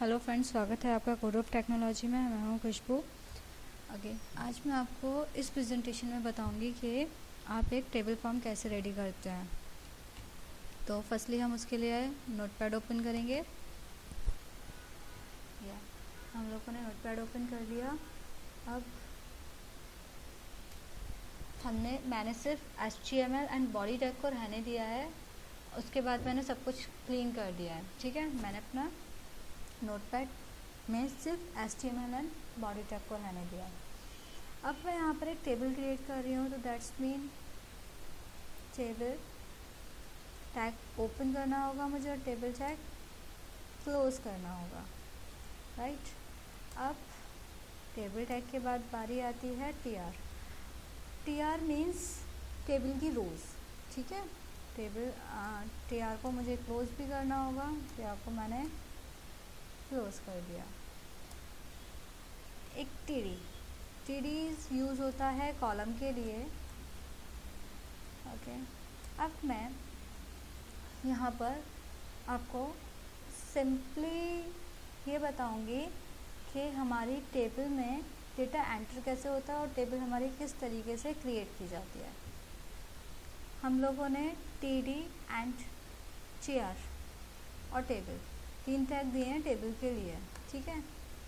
Hello friends, स्वागत है आपका कोड ऑफ टेक्नोलॉजी में। मैं हूँ खुशबू। ओके, आज मैं आपको इस प्रेजेंटेशन में बताऊंगी कि आप एक टेबल फॉर्म कैसे रेडी करते हैं। तो फर्स्टली हम उसके लिए नोटपैड ओपन करेंगे। या हम लोगों ने नोटपैड ओपन कर लिया। अब मैंने सिर्फ HTML एंड बॉडी टैग को रहने दिया है। उसके बाद मैंने सब कुछ क्लीन कर दिया है। ठीक है, मैंने अपना नोटपैड में सिर्फ HTML एंड बॉडी टैग को रहने दिया। अब मैं यहाँ पर एक टेबल क्रिएट कर रही हूँ, तो that's mean table tag open करना होगा मुझे और टेबल टैग क्लोज करना होगा, राइट। अब टेबल टैग के बाद बारी आती है TR। TR मीन्स टेबल की रोज। ठीक है, TR को मुझे क्लोज भी करना होगा। TR को मैंने क्लोज कर दिया। एक TD यूज़ होता है कॉलम के लिए। ओके, अब मैं यहाँ पर आपको सिंपली ये बताऊंगी कि हमारी टेबल में डेटा एंटर कैसे होता है और टेबल हमारी किस तरीके से क्रिएट की जाती है। हम लोगों ने TD एंड TR और टेबल 3 टैग दिए हैं टेबल के लिए। ठीक है,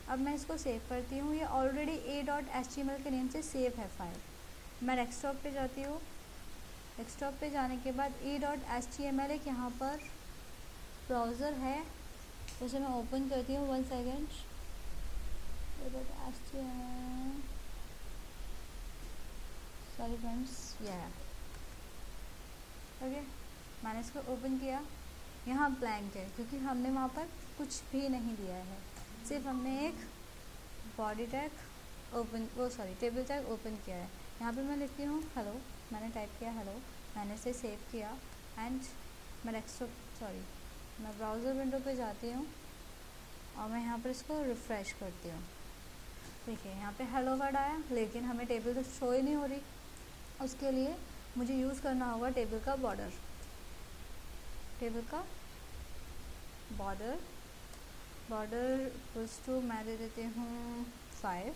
अब मैं इसको सेव करती हूँ। ये ऑलरेडी a.html के नेम से सेव है फाइल। मैं डेस्कटॉप पे जाती हूँ। डेस्कटॉप पे जाने के बाद e.html एक यहाँ पर ब्राउज़र है, उसे मैं ओपन करती हूँ। 1 सेकेंड। सॉरी फ्रेंड्स, ये है। ओके, मैंने इसको ओपन किया। यहाँ ब्लैंक है क्योंकि हमने वहाँ पर कुछ भी नहीं दिया है, सिर्फ हमने एक body tag table tag open किया है। यहाँ पे मैं लिखती हूँ हेलो। मैंने टाइप किया हेलो, मैंने इसे सेव किया एंड मैं ब्राउज़र विंडो पे जाती हूँ और मैं यहाँ पर इसको रिफ़्रेश करती हूँ। देखिए यहाँ पे हेलो वर्ड आया, लेकिन हमें टेबल तो शो ही नहीं हो रही। उसके लिए मुझे यूज़ करना होगा टेबल का बॉर्डर। बॉर्डर इक्वल्स टू मैं दे देती हूँ 5।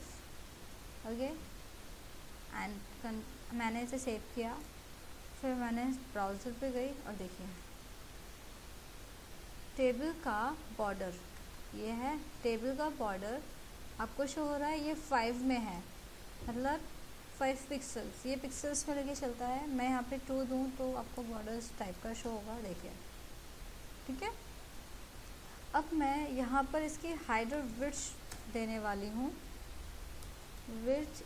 ओके, एंड मैंने इसे सेव किया। फिर मैंने ब्राउज़र पे गई और देखिए टेबल का बॉर्डर, ये है टेबल का बॉर्डर। आपको शो हो रहा है ये 5 में है, मतलब 5 पिक्सल्स। ये पिक्सल्स में लेके चलता है। मैं यहाँ पे 2 दूँ तो आपको बॉर्डर्स टाइप का शो होगा, देखिए। ठीक है, अब मैं यहाँ पर इसकी हाइट और विड्थ देने वाली हूँ। विड्थ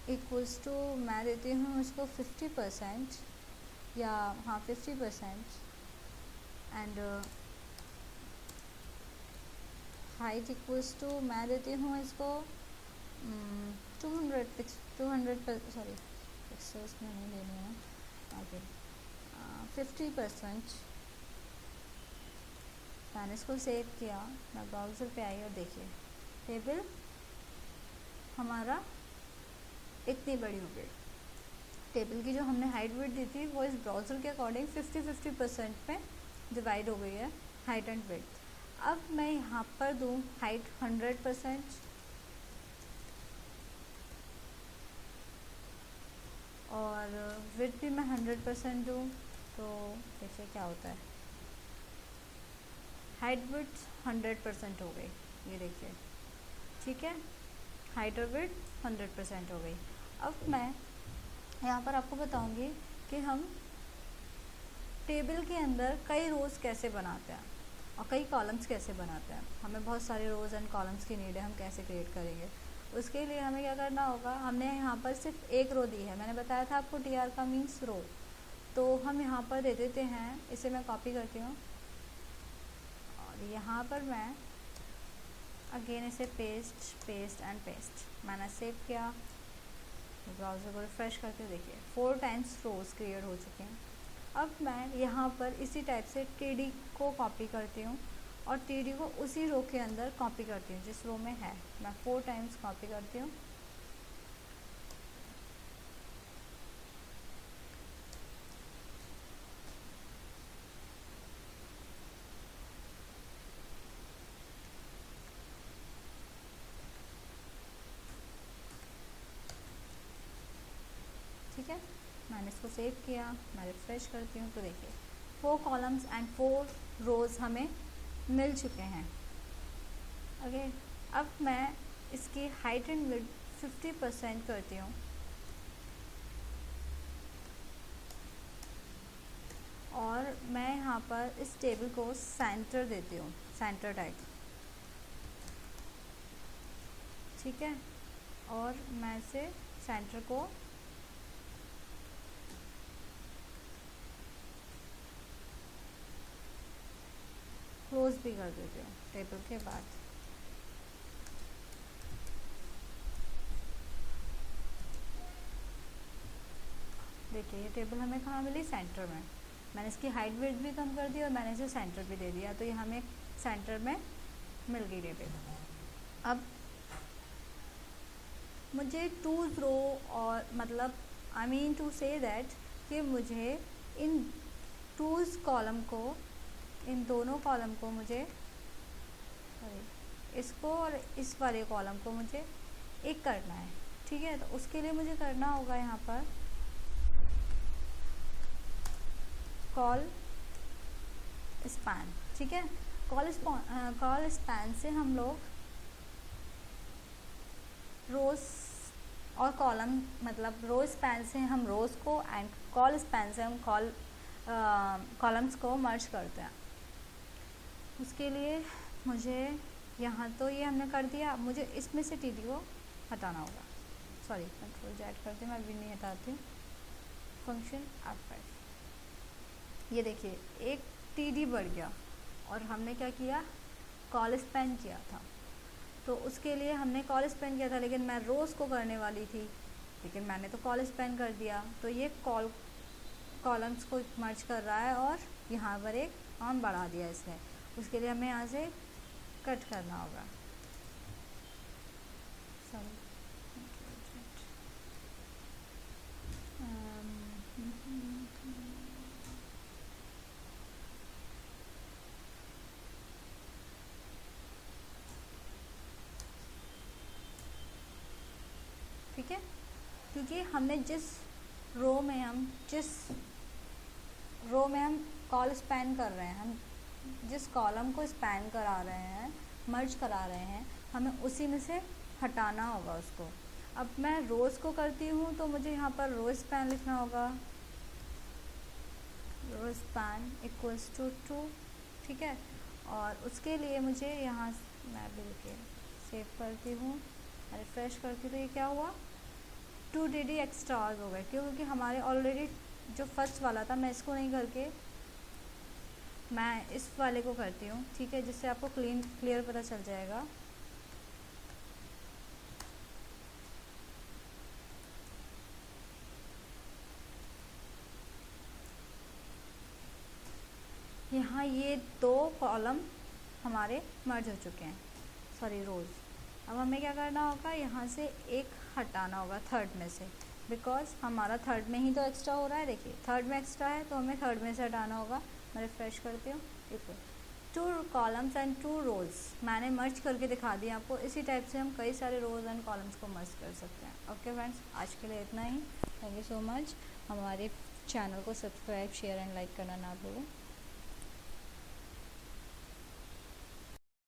इक्वल्स टू मैं देती हूँ इसको 50% या 50% एंड हाइट इक्वल्स टू मैं देती हूँ इसको 200 पिक्सल्स में नहीं देनी है। ओके, 50%। मैंने इसको सेव किया। मैं ब्राउज़र पे आई और देखिए टेबल हमारा इतनी बड़ी हो गई। टेबल की जो हमने हाइट विड्थ दी थी वो इस ब्राउज़र के अकॉर्डिंग 50% में डिवाइड हो गई है, हाइट एंड विड्थ। अब मैं यहाँ पर दूँ हाइट 100% और विड्थ भी मैं 100% दूँ, तो देखिए क्या होता है। हाइट विड्थ 100% हो गई, ये देखिए। ठीक है, हाइट और विड्थ 100% हो गई। अब मैं यहाँ पर आपको बताऊंगी कि हम टेबल के अंदर कई रोज़ कैसे बनाते हैं और कई कॉलम्स कैसे बनाते हैं। हमें बहुत सारे रोज़ एंड कॉलम्स की नीड है, हम कैसे क्रिएट करेंगे। उसके लिए हमें क्या करना होगा, हमने यहाँ पर सिर्फ एक रो दी है। मैंने बताया था आपको TR का मीन्स रो, तो हम यहाँ पर दे देते हैं। इसे मैं कॉपी करती हूँ और यहाँ पर मैं अगेन इसे पेस्ट एंड पेस्ट। मैंने सेव किया, ब्राउज़र को रिफ़्रेश करके देखिए 4 टाइम्स रोज़ क्रिएट हो चुके हैं। अब मैं यहाँ पर इसी टाइप से TD को कॉपी करती हूँ और TD को उसी रो के अंदर कॉपी करती हूँ जिस रो में है। मैं 4 टाइम्स कॉपी करती हूँ। मैंने इसको सेव किया, मैं रिफ्रेश करती हूँ तो देखिए 4 कॉलम्स एंड 4 रोज़ हमें मिल चुके हैं। ओके, अब मैं इसकी हाइट एंड विड्थ 50% करती हूँ और मैं यहाँ पर इस टेबल को सेंटर देती हूँ, सेंटर टैग, ठीक है। और मैं इसे सेंटर को क्लोज भी कर देती हूँ टेबल के बाद। देखिए ये टेबल हमें कहाँ मिली, सेंटर में। मैंने इसकी हाइट विड्थ भी कम कर दी और मैंने इसे सेंटर भी दे दिया, तो ये हमें सेंटर में मिल गई टेबल। अब मुझे 2 रो और मतलब I mean to say that कि मुझे इन 2 कॉलम को, इन दोनों कॉलम को मुझे, इसको और इस वाले कॉलम को मुझे एक करना है, ठीक है। तो उसके लिए मुझे करना होगा यहाँ पर कॉल स्पैन, ठीक है। कॉल स्पैन से हम लोग रोज़ और कॉलम, मतलब रो स्पैन से हम रोज़ को एंड कॉल स्पैन से हम कॉलम्स को मर्ज करते हैं। उसके लिए मुझे यहाँ तो ये हमने कर दिया, मुझे इसमें से टीडी को हटाना होगा। सॉरी, कंट्रोल Z करते हैं, मैं भी नहीं हटाती हूँ। फंक्शन F5, ये देखिए एक टीडी बढ़ गया और हमने क्या किया, कॉल स्पैन किया था। तो उसके लिए हमने कॉल स्पैन किया था, लेकिन मैं रोज़ को करने वाली थी, लेकिन मैंने तो कॉल स्पैन कर दिया, तो ये कॉलम्स को मर्ज कर रहा है और यहाँ पर एक ऑन बढ़ा दिया इसने। उसके लिए हमें यहाँ से कट करना होगा। ठीक है, क्योंकि हमने जिस रो में हम कॉल स्पैन कर रहे हैं, हम जिस कॉलम को स्पैन करा रहे हैं, मर्ज करा रहे हैं, हमें उसी में से हटाना होगा उसको। अब मैं रोज़ को करती हूँ तो मुझे यहाँ पर रो स्पैन लिखना होगा, रो स्पैन इक्वल्स टू 2, ठीक है। और उसके लिए मुझे यहाँ मैं भी सेव करती हूँ, रिफ्रेश करती हूँ, तो ये क्या हुआ, 2 dd एक्स्ट्रा आवर्स हो गए। क्यों? क्योंकि हमारे ऑलरेडी जो फर्स्ट वाला था, मैं इसको नहीं करके मैं इस वाले को करती हूँ, ठीक है, जिससे आपको क्लियर पता चल जाएगा। यहाँ ये 2 कॉलम हमारे मर्ज हो चुके हैं, सॉरी रोज़। अब हमें क्या करना होगा, यहाँ से एक हटाना होगा थर्ड में से, बिकॉज हमारा थर्ड में ही तो एक्स्ट्रा हो रहा है। देखिए थर्ड में एक्स्ट्रा है तो हमें थर्ड में से हटाना होगा। मैं रिफ्रेश करती हूँ, देखो 2 कॉलम्स एंड 2 रोज़ मैंने मर्ज करके दिखा दिया आपको। इसी टाइप से हम कई सारे रोज़ एंड कॉलम्स को मर्ज कर सकते हैं। ओके फ्रेंड्स, आज के लिए इतना ही। Thank you so much. हमारे चैनल को सब्सक्राइब, शेयर एंड लाइक करना ना भूलें।